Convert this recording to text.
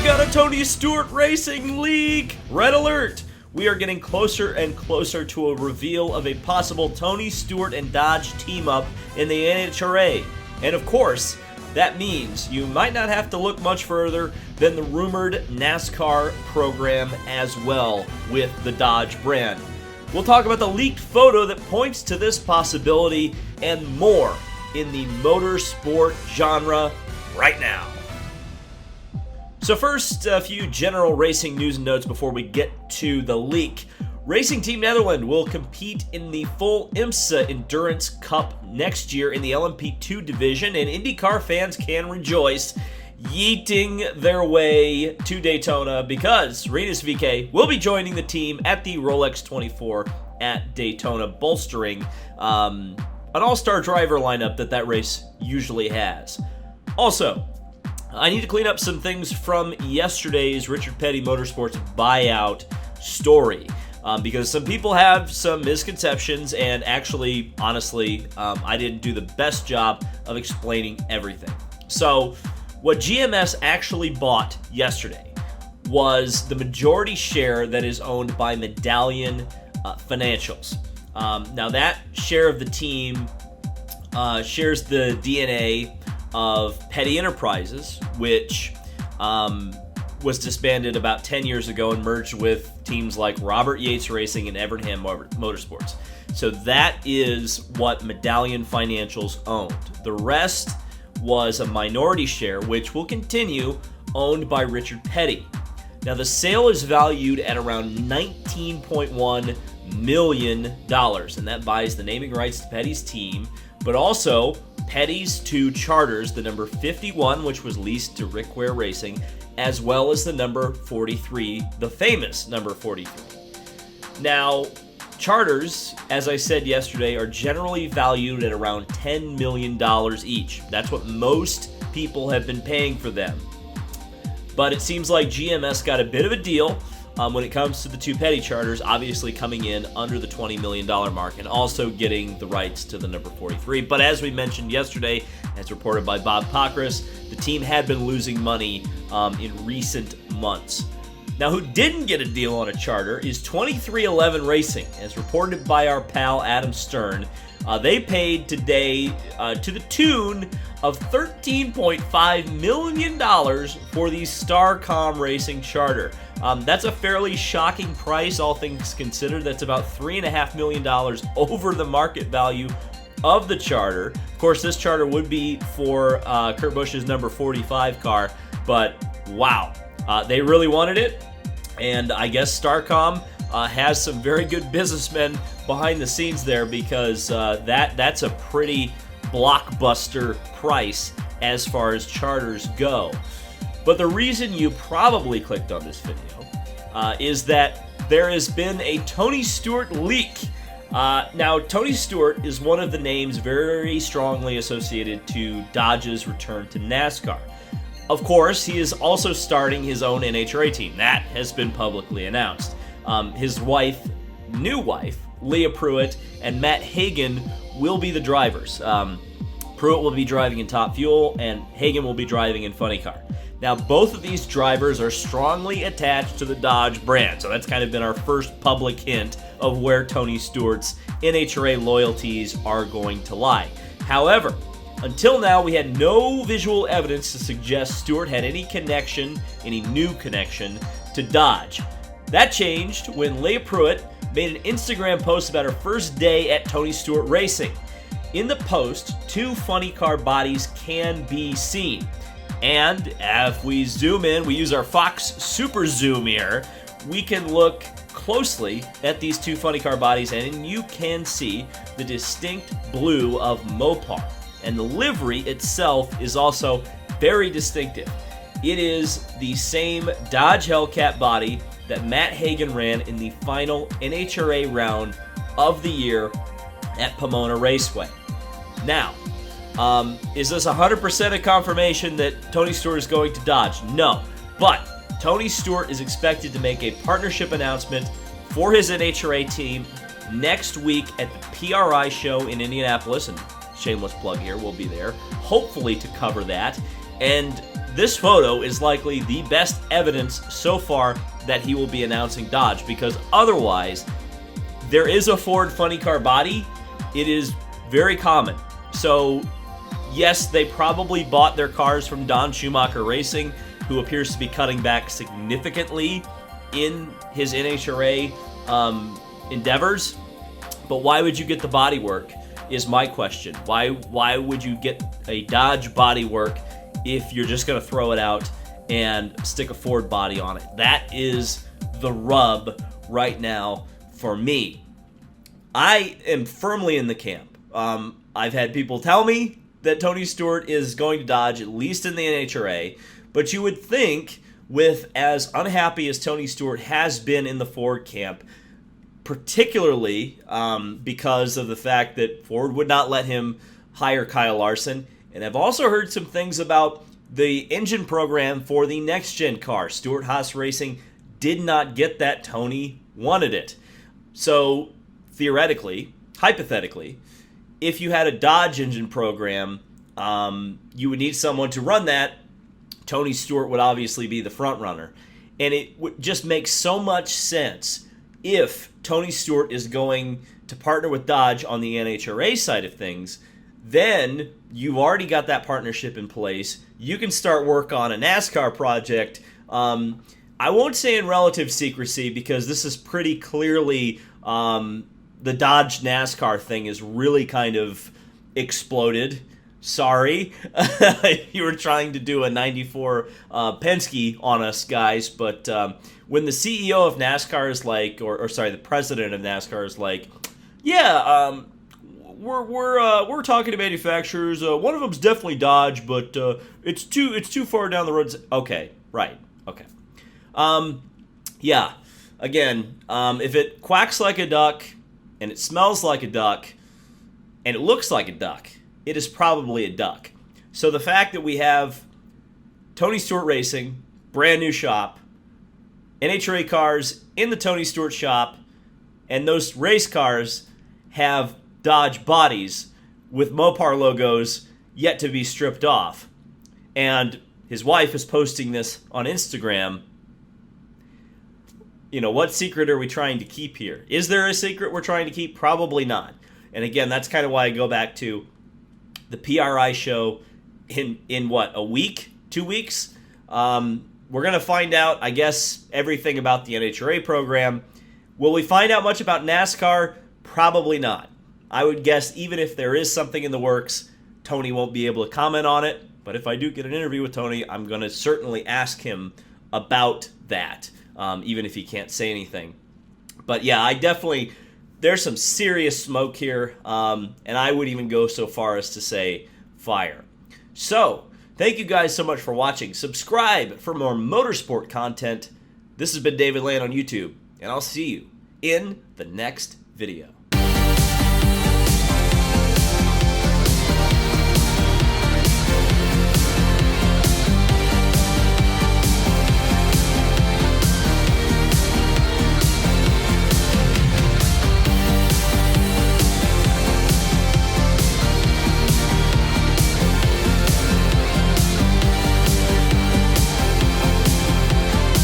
got a Tony Stewart Racing leak! Red alert! We are getting closer and closer to a reveal of a possible Tony Stewart and Dodge team-up in the NHRA. And of course, that means you might not have to look much further than the rumored NASCAR program as well with the Dodge brand. We'll talk about the leaked photo that points to this possibility and more in the motorsport genre right now. So first, a few general racing news and notes before we get to the leak. Racing Team Netherlands will compete in the full IMSA Endurance Cup next year in the LMP2 division, and IndyCar fans can rejoice, yeeting their way to Daytona because Rinus VeeKay will be joining the team at the Rolex 24 at Daytona, bolstering an all-star driver lineup that race usually has. Also, I need to clean up some things from yesterday's Richard Petty Motorsports buyout story because some people have some misconceptions, and actually, honestly, I didn't do the best job of explaining everything. So, what GMS actually bought yesterday was the majority share that is owned by Medallion Financials. Now, that share of the team shares the DNA of Petty Enterprises, which was disbanded about 10 years ago and merged with teams like Robert Yates Racing and Evernham Motorsports. So that is what Medallion Financials owned. The rest was a minority share, which will continue, owned by Richard Petty. Now, the sale is valued at around $19.1 million, and that buys the naming rights to Petty's team, but also Petty's two charters, the number 51, which was leased to Rick Ware Racing, as well as the number 43, the famous number 43. Now, charters, as I said yesterday, are generally valued at around $10 million each. That's what most people have been paying for them. But it seems like GMS got a bit of a deal when it comes to the two Petty charters, obviously coming in under the $20 million mark and also getting the rights to the number 43. But as we mentioned yesterday, as reported by Bob Pockrass, the team had been losing money in recent months. Now, who didn't get a deal on a charter is 2311 Racing, as reported by our pal Adam Stern. They paid today to the tune of $13.5 million for the Starcom Racing charter. That's a fairly shocking price, all things considered. That's about $3.5 million over the market value of the charter. Of course, this charter would be for Kurt Busch's number 45 car, but wow, they really wanted it, and I guess Starcom has some very good businessmen behind the scenes there, because that's a pretty blockbuster price as far as charters go. But the reason you probably clicked on this video is that there has been a Tony Stewart leak. Now, Tony Stewart is one of the names very strongly associated to Dodge's return to NASCAR. Of course, he is also starting his own NHRA team. That has been publicly announced. His new wife, Leah Pruitt, and Matt Hagan will be the drivers. Pruitt will be driving in Top Fuel, and Hagan will be driving in Funny Car. Now, both of these drivers are strongly attached to the Dodge brand, so that's kind of been our first public hint of where Tony Stewart's NHRA loyalties are going to lie. However, until now, we had no visual evidence to suggest Stewart had any new connection to Dodge. That changed when Leah Pruitt made an Instagram post about her first day at Tony Stewart Racing. In the post, two Funny Car bodies can be seen. And if we zoom in, we use our Fox Super Zoom here, we can look closely at these two Funny Car bodies, and you can see the distinct blue of Mopar. And the livery itself is also very distinctive. It is the same Dodge Hellcat body that Matt Hagan ran in the final NHRA round of the year at Pomona Raceway. Now, is this 100% a confirmation that Tony Stewart is going to Dodge? No, but Tony Stewart is expected to make a partnership announcement for his NHRA team next week at the PRI show in Indianapolis, and shameless plug here, we'll be there, hopefully to cover that. And this photo is likely the best evidence so far that he will be announcing Dodge, because otherwise, there is a Ford funny car body. It is very common. So, yes, they probably bought their cars from Don Schumacher Racing, who appears to be cutting back significantly in his NHRA endeavors. But why would you get the body work is my question. Why would you get a Dodge body work if you're just going to throw it out and stick a Ford body on it? That is the rub right now for me. I am firmly in the camp. I've had people tell me that Tony Stewart is going to Dodge, at least in the NHRA, but you would think, with as unhappy as Tony Stewart has been in the Ford camp, particularly because of the fact that Ford would not let him hire Kyle Larson. And I've also heard some things about the engine program for the next-gen car. Stewart-Haas Racing did not get that. Tony wanted it. So, theoretically, hypothetically, if you had a Dodge engine program, you would need someone to run that. Tony Stewart would obviously be the front runner. And it would just make so much sense if Tony Stewart is going to partner with Dodge on the NHRA side of things. Then you've already got that partnership in place. You can start work on a NASCAR project. I won't say in relative secrecy, because this is pretty clearly the Dodge NASCAR thing is really kind of exploded. Sorry. You were trying to do a 94 Penske on us, guys, but when the CEO of NASCAR is like, or sorry, the president of NASCAR is like, yeah, we're talking to manufacturers. One of them's definitely Dodge, but it's too far down the road. Okay, right, okay. Yeah, again, if it quacks like a duck, and it smells like a duck, and it looks like a duck, it is probably a duck. So the fact that we have Tony Stewart Racing, brand new shop, NHRA cars in the Tony Stewart shop, and those race cars have Dodge bodies with Mopar logos yet to be stripped off. And his wife is posting this on Instagram. You know, what secret are we trying to keep here? Is there a secret we're trying to keep? Probably not. And again, that's kind of why I go back to the PRI show in what, a week? 2 weeks? We're going to find out, I guess, everything about the NHRA program. Will we find out much about NASCAR? Probably not. I would guess even if there is something in the works, Tony won't be able to comment on it. But if I do get an interview with Tony, I'm going to certainly ask him about that, even if he can't say anything. But yeah, I definitely, there's some serious smoke here, and I would even go so far as to say fire. So, thank you guys so much for watching. Subscribe for more motorsport content. This has been David Land on YouTube, and I'll see you in the next video.